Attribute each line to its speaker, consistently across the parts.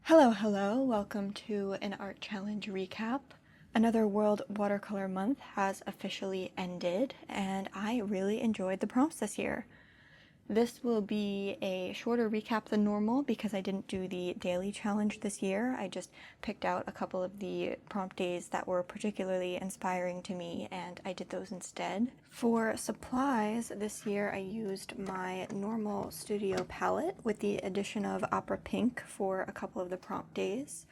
Speaker 1: Hello, welcome to an art challenge recap. Another World Watercolor Month has officially ended, and I really enjoyed the prompts this year. This will be a shorter recap than normal because I didn't do the daily challenge this year. I just picked out a couple of the prompt days that were particularly inspiring to me, and I did those instead. For supplies, this year I used my normal studio palette with the addition of Opera Pink for a couple of the prompt days.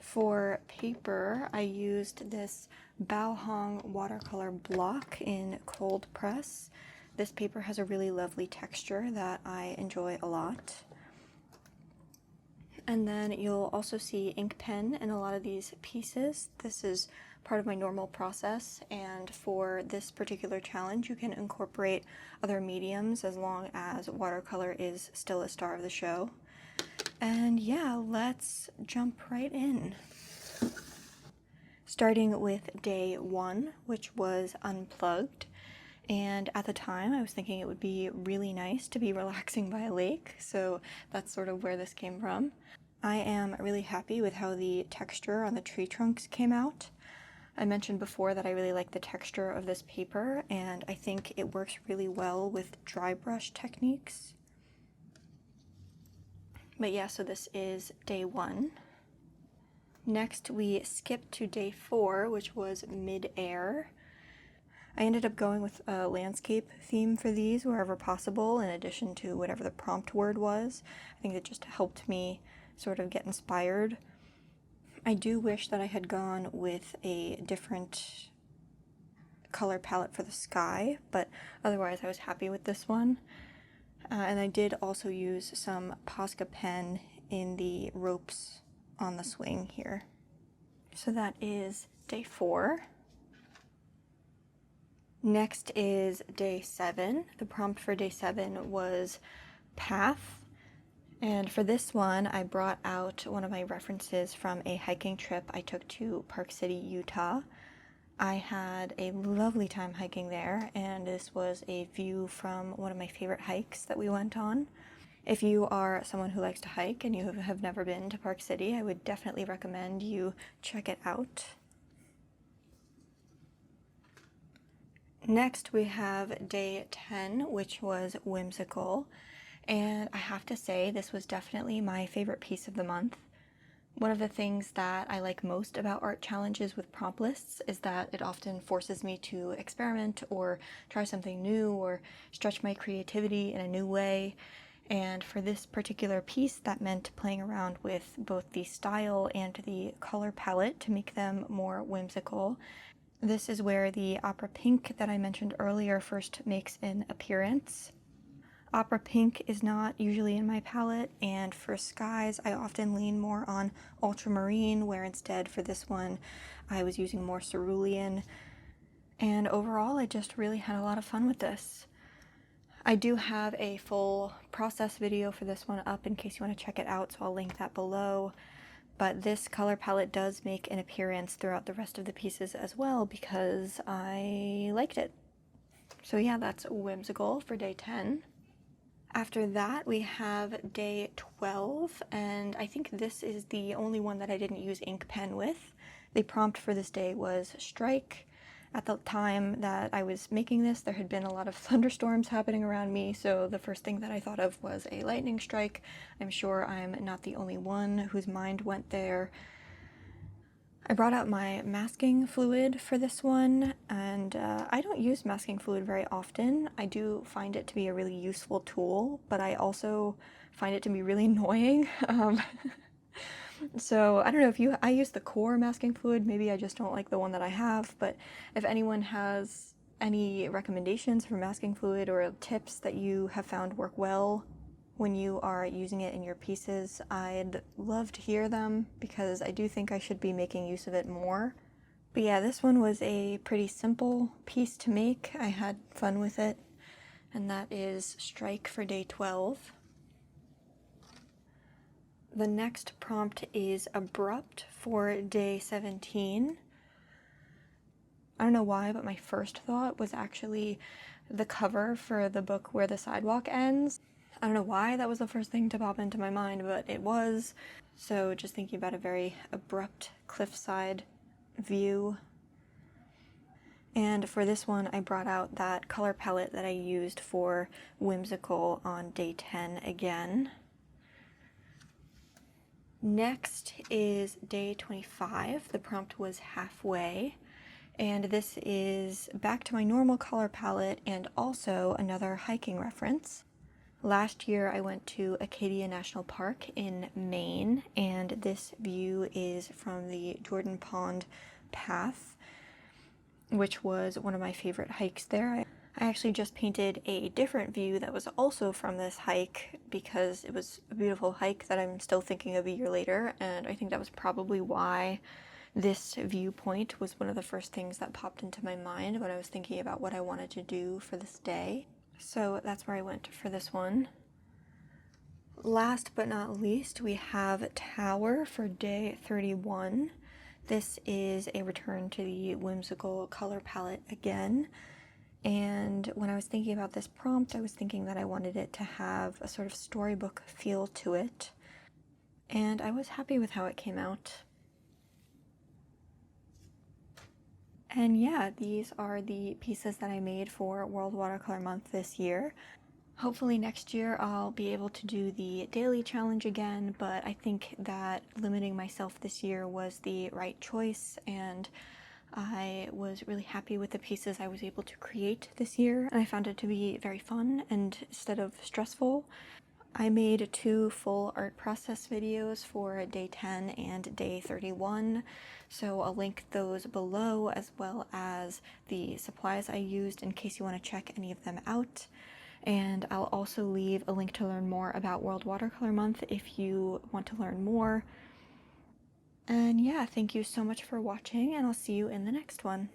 Speaker 1: For paper, I used this Bao Hong watercolor block in cold press. This paper has a really lovely texture that I enjoy a lot. And then you'll also see ink pen in a lot of these pieces. This is part of my normal process, and for this particular challenge you can incorporate other mediums as long as watercolor is still a star of the show. And yeah, let's jump right in. Starting with day 1, which was Unplugged. And at the time, I was thinking it would be really nice to be relaxing by a lake, so that's sort of where this came from. I am really happy with how the texture on the tree trunks came out. I mentioned before that I really like the texture of this paper, and I think it works really well with dry brush techniques. But yeah, so this is day 1. Next, we skipped to day 4, which was Midair. I ended up going with a landscape theme for these wherever possible, in addition to whatever the prompt word was. I think it just helped me sort of get inspired. I do wish that I had gone with a different color palette for the sky, but otherwise I was happy with this one. And I did also use some Posca pen in the ropes on the swing here. So that is day 4. Next is day 7. The prompt for day 7 was path. And for this one, I brought out one of my references from a hiking trip I took to Park City, Utah. I had a lovely time hiking there, and this was a view from one of my favorite hikes that we went on. If you are someone who likes to hike and you have never been to Park City, I would definitely recommend you check it out. Next, we have day 10, which was Whimsical, and I have to say this was definitely my favorite piece of the month. One of the things that I like most about art challenges with prompt lists is that it often forces me to experiment or try something new or stretch my creativity in a new way. And for this particular piece, that meant playing around with both the style and the color palette to make them more whimsical. This is where the Opera Pink that I mentioned earlier first makes an appearance. Opera Pink is not usually in my palette, and for skies I often lean more on ultramarine, where instead for this one I was using more cerulean. And overall I just really had a lot of fun with this. I do have a full process video for this one up in case you want to check it out, so I'll link that below. But this color palette does make an appearance throughout the rest of the pieces as well because I liked it. So yeah, that's Whimsical for day 10. After that, we have day 12, and I think this is the only one that I didn't use ink pen with. The prompt for this day was strike. At the time that I was making this, there had been a lot of thunderstorms happening around me, so the first thing that I thought of was a lightning strike. I'm sure I'm not the only one whose mind went there. I brought out my masking fluid for this one, and I don't use masking fluid very often. I do find it to be a really useful tool, but I also find it to be really annoying. So I don't know I use the core masking fluid, maybe I just don't like the one that I have, but if anyone has any recommendations for masking fluid or tips that you have found work well when you are using it in your pieces, I'd love to hear them because I do think I should be making use of it more. But yeah, this one was a pretty simple piece to make. I had fun with it, and that is strike for day 12. The next prompt is Abrupt for day 17. I don't know why, but my first thought was actually the cover for the book Where the Sidewalk Ends. I don't know why that was the first thing to pop into my mind, but it was. So just thinking about a very abrupt cliffside view. And for this one, I brought out that color palette that I used for Whimsical on day 10 again. Next is day 25. The prompt was halfway. And this is back to my normal color palette and also another hiking reference. Last year I went to Acadia National Park in Maine, and this view is from the Jordan Pond Path, which was one of my favorite hikes there. I actually just painted a different view that was also from this hike because it was a beautiful hike that I'm still thinking of a year later, and I think that was probably why this viewpoint was one of the first things that popped into my mind when I was thinking about what I wanted to do for this day. So that's where I went for this one. Last but not least, we have Tower for day 31. This is a return to the Whimsical color palette again. And when I was thinking about this prompt, I was thinking that I wanted it to have a sort of storybook feel to it. And I was happy with how it came out. And yeah, these are the pieces that I made for World Watercolor Month this year. Hopefully next year I'll be able to do the daily challenge again, but I think that limiting myself this year was the right choice, and I was really happy with the pieces I was able to create this year, and I found it to be very fun and instead of stressful. I made 2 full art process videos for day 10 and day 31, so I'll link those below as well as the supplies I used in case you want to check any of them out. And I'll also leave a link to learn more about World Watercolor Month if you want to learn more. And yeah, thank you so much for watching, and I'll see you in the next one.